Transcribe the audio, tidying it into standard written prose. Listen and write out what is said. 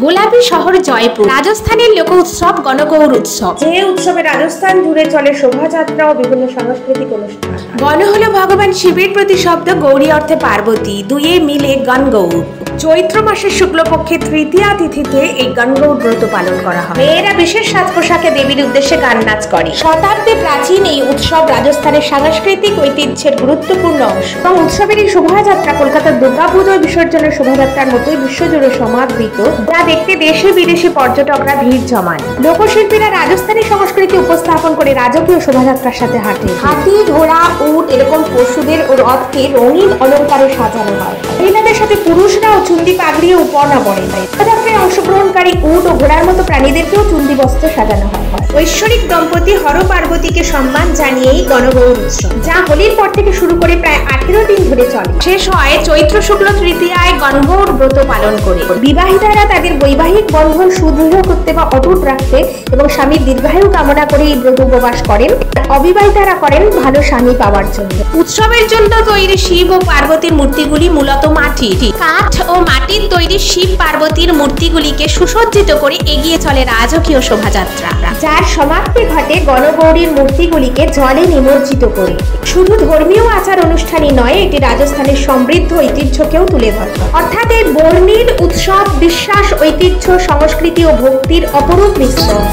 গোলাপী শহর জয়পুর, রাজস্থানের লোক উৎসব গণগৌর উৎসব। যে উৎসবে রাজস্থান জুড়ে চলে শোভাযাত্রা ও বিভিন্ন সাংস্কৃতিক অনুষ্ঠান। গণ হলো ভগবান শিবের প্রতি শব্দ, গৌরী অর্থে পার্বতী, দুয়ে মিলে গণগৌর। চৈত্র মাসের শুক্লপক্ষের তৃতীয়া তিথিতে এই গণগৌর ব্রত পালন করা হয়। মেয়েরা বিশেষ সাজ পোশাকে দেবীর উদ্দেশ্যে গান নাচ করে। শতাব্দী প্রাচীন এই উৎসব রাজস্থানের সাংস্কৃতিক ঐতিহ্যের গুরুত্বপূর্ণ অংশ। এবং উৎসবের এই শোভাযাত্রা কলকাতার দুর্গাপুজো বিসর্জনের শোভাযাত্রার মতোই বিশ্বজুড়ে সমাদৃত, যা দেখতে দেশি বিদেশি পর্যটকরা ভিড় জমান। লোকশিল্পীরা রাজস্থানী সংস্কৃতি উপস্থাপন করে রাজকীয় শোভাযাত্রার সাথে হাঁটে। হাতি, ঘোড়া, উট এরকম পশুদের ও রথকে রঙিন অলঙ্কারে সাজানো হয়। মহিলাদের সাথে পুরুষরাও চুন্দি পাগড়িয়ে উপনা পড়ে। শোভাযাত্রায় অংশগ্রহণকারী উট ও ঘোড়ার মতো প্রাণীদেরকেও চুন্দি বস্ত্রে সাজানো হয়। ঐশ্বরিক দম্পতি হর পার্বতীকে সম্মান জানিয়েই গণগৌর উৎসব, যা হোলির পর থেকে শুরু করে প্রায় 18 দিন ধরে চলে। শেষ হয় চৈত্র শুক্ল তৃতীয়ায় গণগৌর ব্রত পালন করে। বিবাহিতারা তাদের বৈবাহিক বন্ধন সুদৃঢ় করতে বা অটুট রাখতে এবং স্বামীর দীর্ঘায়ু কামনা করে এই ব্রত উপবাস করেন। অবিবাহিতারা করেন ভালো স্বামী পাওয়ার জন্য। উৎসবের জন্য তৈরি শিব ও পার্বতীর মূর্তিগুলি মূলত মাটির। কাঠ ও মাটির তৈরি শিব পার্বতীর মূর্তিগুলিকে সুসজ্জিত করে এগিয়ে চলে রাজকীয় শোভাযাত্রা, যার সমাপ্তি ঘটে গণগৌরীর মূর্তিগুলিকে জলে নিমজ্জিত করে। শুধু ধর্মীয় আচার অনুষ্ঠানই নয়, এটি রাজস্থানের সমৃদ্ধ ঐতিহ্যকেও তুলে ধরে। অর্থাৎ এই বর্ণিল উৎসব বিশ্বাস, ঐতিহ্য, সংস্কৃতি ও ভক্তির অপরূপ মিশ্রণ।